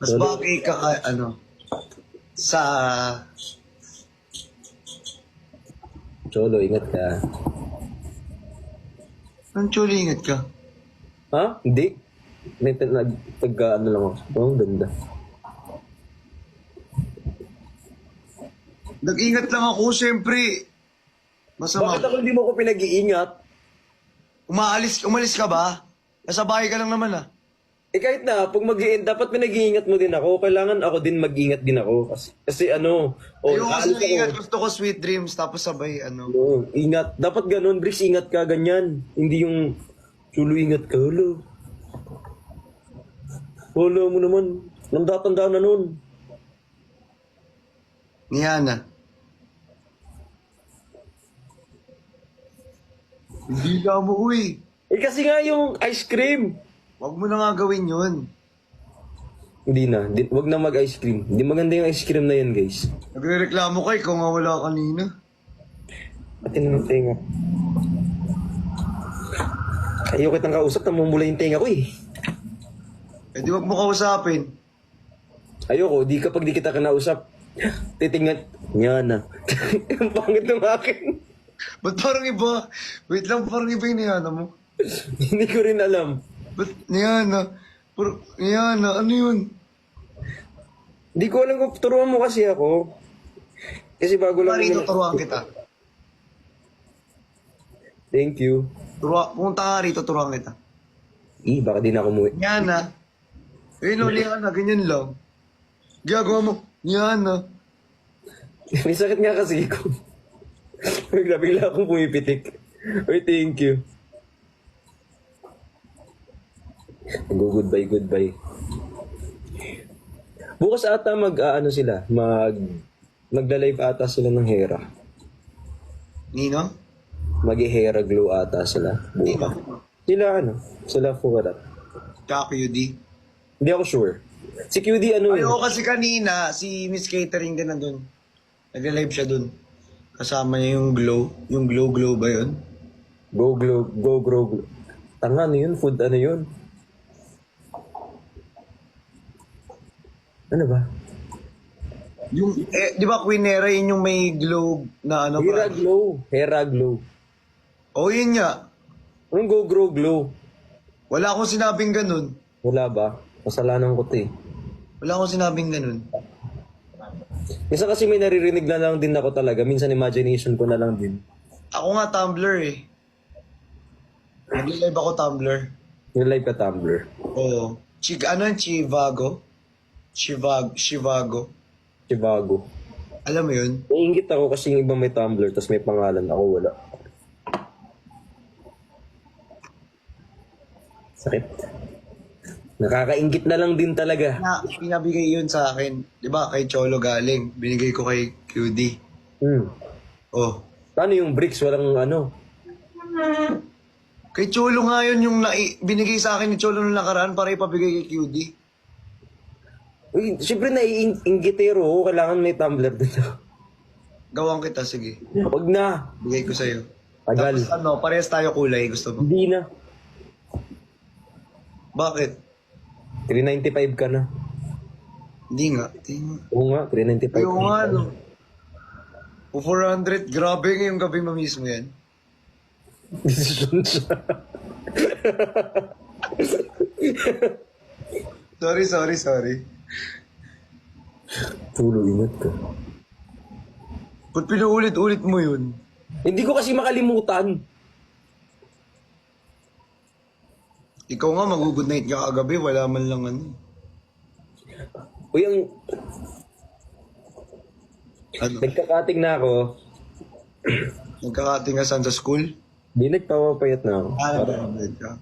Mas bagay ka, sa... Cholo, ingat ka. Anong chuli, ingat ka? Ha? Hindi. Pagka ano lang ako. Oh, ganda. Nag-ingat lang ako, siyempre. Masama. Bakit ako hindi mo ko pinag-iingat? Umalis ka ba? Nasa bahay ka lang naman, ah. Eh kahit na, pag dapat pinag-iingat mo din ako. Kailangan ako din mag-ingat din ako. Kasi ano, Ayoko kasi aalis nag-ingat. ako. Gusto ko sweet dreams, tapos sabay, Ingat. Dapat ganun, Bricks, ingat ka, ganyan. Hindi yung, Chulo, ingat ka, halo. Halo mo naman. Nandang-tanda na nun. Ni Hana. Hindi ka mo, uy. Eh kasi nga yung ice cream. Huwag mo na nga gawin yun. Hindi na. Wag na mag-ice cream. Hindi maganda yung ice cream na yan, guys. Nagre-reklamo ka, ikaw nga wala kanina. Pati naman tenga. Ayaw kitang kausap, namumula yung tenga ko eh. Eh di wag mo kausapin. Ayoko, kapag di kita kinausap, titingnan, yan na. Ang pangit ng akin. Ba't parang iba? Wait lang, parang iba yung niyana mo. Hindi ko rin alam. Ba't niyana? Niyana, ano yun? Hindi ko alam kung turuan mo kasi ako. Kasi bago lang... Parito, turuan kita. Thank you. Pumunta ka rito, turuan kita. Baka di na ako umuwi. Niyana. Eh, no, Liana, ganyan lang. Gagawa mo, Niyana. May sakit nga kasi ko. Bigla akong pumipitik. Oy, thank you. Goodbye. Bukas ata magla-live ata sila ng Hera. Nino? Mag-Hera glow ata sila. Bukas. Sila Fugarat. Tsaka QD. Hindi ako sure. Si QD Ayoko kasi kanina, si Miss Catering din nandun. Nag-live siya dun. Kasama niya yung glow. Yung glow ba yun? Go glow. Tanga yun? Food yun? Ano ba? Yung, di ba Queen Hera yun yung may glow na Hera glow. Oh, yun nga. Anong go glow? Wala akong sinabing ganun. Wala ba? Kasalanan ko 'to eh. Wala akong sinabing ganun. Minsan kasi may naririnig na lang din ako talaga. Minsan imagination ko na lang din. Ako nga Tumblr eh. Nag-live ako Tumblr. Yung live ka Tumblr. Oo. Chivago? Chivago. Chivago. Alam mo yun? Naiingit ako kasi yung iba may Tumblr tapos may pangalan. Ako wala. Sakit. Nakakaingit na lang din talaga. Pinabigay yun sa akin. Di ba? Kay Cholo galing. Binigay ko kay QD. Oh. Paano yung bricks? Walang Kay Cholo nga yun yung binigay sa akin ni Cholo nung nakaraan para ipabigay kay QD. Uy, siyempre naiingitero ako. Kailangan may Tumblr dito. Gawang kita, sige. Wag na. Bigay ko sa'yo. Tagal. Tapos parehas tayo kulay. Gusto mo? Hindi na. Bakit? 395 ka na. Hindi nga. Oo nga, 395 Ayaw nga, no. O 400, grabe ngayong gabi mo mismo yan. Decision siya. Sorry. Tulo, ingat ka. Ba't pinaulit-ulit mo yun? Hindi ko kasi makalimutan. Ikaw nga, mag-good night ka kagabi, wala man lang Uy, nagkakating na ako. Nagkakating ka saan sa school? Di nagpapapayat na ako. Nagkakating ka.